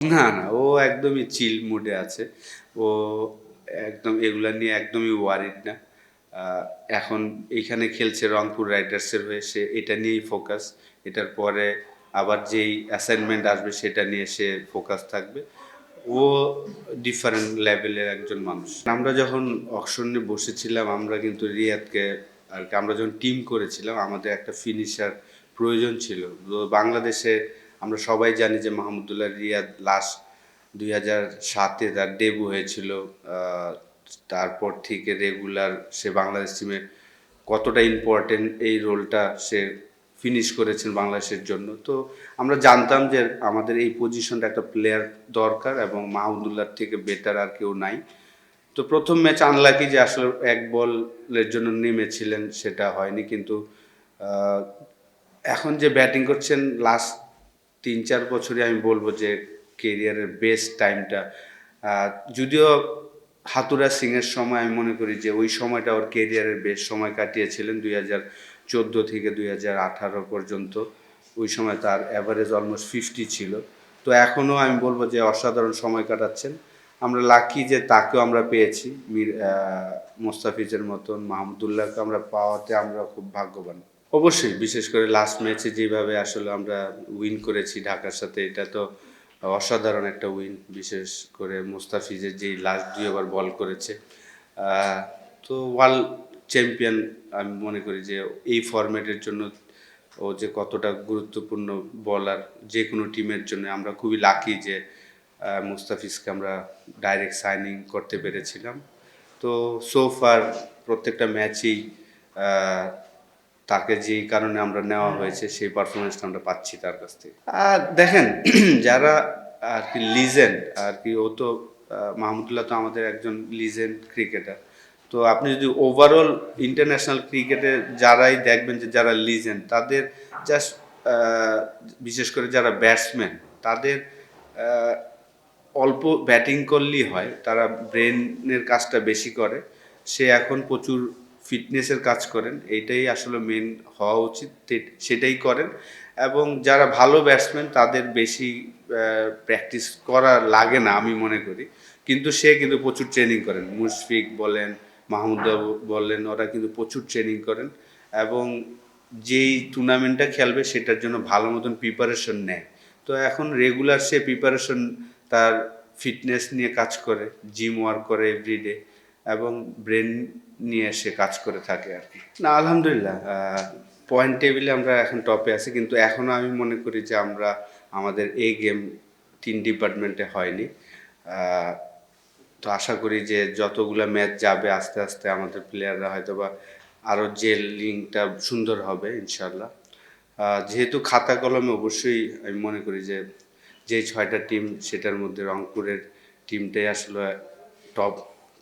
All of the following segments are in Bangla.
না, না, ও একদমই চিল মুডে আছে। ও একদম এগুলা নিয়ে একদমই ওয়ারিড না। আ এখন এইখানে খেলছে রংপুর রাইডার্সের হয়ে, সে এটা নিয়েই ফোকাস। এটার পরে আবার যেই অ্যাসাইনমেন্ট আসবে সেটা নিয়ে সে ফোকাস থাকবে। ও ডিফারেন্ট লেভেলের একজন মানুষ। আমরা যখন অকশনে বসেছিলাম আমরা কিন্তু রিয়াদকে আরকি আমরা যখন টিম করেছিলাম আমাদের একটা ফিনিশার প্রয়োজন ছিল। তো বাংলাদেশে আমরা সবাই জানি যে মাহমুদুল্লাহ রিয়াদ লাস্ট ২০০৭ এ তার ডেবু হয়েছিল। আ তারপর থেকে রেগুলার সে বাংলাদেশ টিমে কতটা ইম্পর্টেন্ট এই রোলটা সে ফিনিশ করেছেন বাংলাদেশের জন্য। তো আমরা জানতাম যে আমাদের এই পজিশনটা একটা প্লেয়ার দরকার এবং মাহমুদুল্লাহর থেকে বেটার আর কেউ নাই। তো ১ম ম্যাচ আনলাকি যে আসলে এক বলের জন্য নেমেছিলেন সেটা হয়নি। কিন্তু আ এখন যে ব্যাটিং করছেন লাস্ট ৩-৪ বছরই আমি বলব যে কেরিয়ারের বেস্ট টাইমটা। আ যদিও হাতুড়া সিং এর সময় আমি মনে করি যে ওই সময়টা ওর কেরিয়ারের বেস্ট সময় কাটিয়েছিলেন ২০১৪ থেকে ২০১৮ পর্যন্ত। ওই সময় তার এভারেজ অলমোস্ট 50 ছিল। তো এখনও আমি বলব যে অসাধারণ সময় কাটাচ্ছেন। আমরা লাকি যে তাকেও আমরা পেয়েছি। মোস্তাফিজের মতন মাহমুদুল্লাহকে আমরা পাওয়াতে আমরা খুব ভাগ্যবান। অবশ্যই, বিশেষ করে লাস্ট ম্যাচে যেভাবে আসলে আমরা উইন করেছি ঢাকার সাথে, এটা তো অসাধারণ একটা উইন। বিশেষ করে মোস্তাফিজের যেই লাস্ট ২ ওভার বল করেছে। তো ওয়ার্ল্ড চ্যাম্পিয়ন আমি মনে করি যে এই ফরম্যাটের জন্য ও যে কতটা গুরুত্বপূর্ণ বলার যেকোনো টিমের জন্য আমরা খুবই লাকি যে মুস্তাফিজকে আমরা ডাইরেক্ট সাইনিং করতে পেরেছিলাম। তো সো ফার প্রত্যেকটা ম্যাচেই তাকে যেই কারণে আমরা নেওয়া হয়েছে সেই পারফরমেন্সটা আমরা পাচ্ছি তার কাছ থেকে। দেখেন যারা আর কি লিজেন্ড আর কি ও তো মাহমুদুল্লাহ তো আমাদের একজন লিজেন্ড ক্রিকেটার। তো আপনি যদি ওভারঅল ইন্টারন্যাশনাল ক্রিকেটে যারাই দেখবেন যে যারা লিজেন্ড তাদের জাস্ট বিশেষ করে যারা ব্যাটসম্যান তাদের আহ, অল্প ব্যাটিং করলেই হয়, তারা ব্রেনের কাজটা বেশি করে। সে এখন প্রচুর ফিটনেসের কাজ করেন, এইটাই আসলে মেন হওয়া উচিত, সেটাই করেন। এবং যারা ভালো ব্যাটসম্যান তাদের বেশি প্র্যাকটিস করা লাগে না আমি মনে করি। কিন্তু সে কিন্তু প্রচুর ট্রেনিং করেন, মুশফিক বলেন মাহমুদা বলেন, ওরা কিন্তু প্রচুর ট্রেনিং করেন এবং যেই টুর্নামেন্টটা খেলবে সেটার জন্য ভালো মতন প্রিপারেশন নেয়। তো এখন রেগুলার সে প্রিপারেশন তার ফিটনেস নিয়ে কাজ করে, জিম ওয়ার্ক করে এভরিডে এবং ব্রেন নিয়ে সে কাজ করে থাকে আর কি। না, আলহামদুলিল্লাহ পয়েন্ট টেবিলে আমরা এখন টপে আছি, কিন্তু এখনও আমি মনে করি যে আমরা আমাদের এই গেম ৩ ডিপার্টমেন্টে হয়নি। আহ, তো আশা করি যে যতগুলো ম্যাচ যাবে আস্তে আস্তে আমাদের প্লেয়াররা হয়তো বা আরও জেলিংটা সুন্দর হবে ইনশাল্লাহ। যেহেতু খাতা কলমে অবশ্যই আমি মনে করি যে যে ৬টা টিম সেটার মধ্যে রংপুরের টিমটাই আসলে টপ।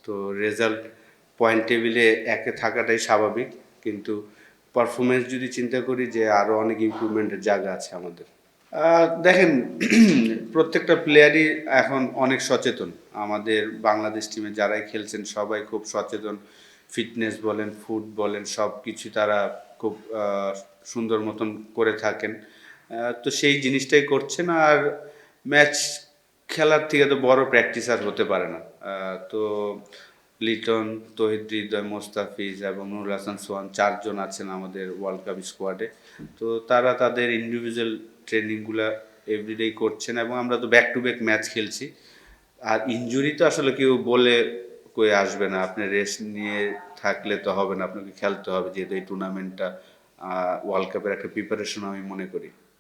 তো রেজাল্ট পয়েন্ট টেবিলে একে থাকাটাই স্বাভাবিক, কিন্তু পারফরমেন্স যদি চিন্তা করি যে আরও অনেক ইমপ্রুভমেন্টের জায়গা আছে আমাদের। দেখেন প্রত্যেকটা প্লেয়ারই এখন অনেক সচেতন। আমাদের বাংলাদেশ টিমে যারাই খেলছেন সবাই খুব সচেতন। ফিটনেস বলেন, ফুড বলেন, সব কিছু তারা খুব সুন্দর মতন করে থাকেন। তো সেই জিনিসটাই করছেন। আর ম্যাচ খেলার থেকে তো বড় প্র্যাকটিস আর হতে পারে না। তো লিটন, তৌহিদ হৃদয়, মোস্তাফিজ এবং নুরুল হাসান সোহান ৪ জন আছেন আমাদের ওয়ার্ল্ড কাপ স্কোয়াডে। তো তারা তাদের ইন্ডিভিজুয়াল ট্রেনিংগুলা এভরিডেই করছেন এবং আমরা তো ব্যাক টু ব্যাক ম্যাচ খেলছি। আর ইনজুরি তো আসলে কেউ বলে কয়ে আসবে না, আপনি রেস্ট নিয়ে থাকলে তো হবে না, আপনাকে খেলতে হবে যেহেতু এই টুর্নামেন্টটা ওয়ার্ল্ড কাপের একটা প্রিপারেশন আমি মনে করি।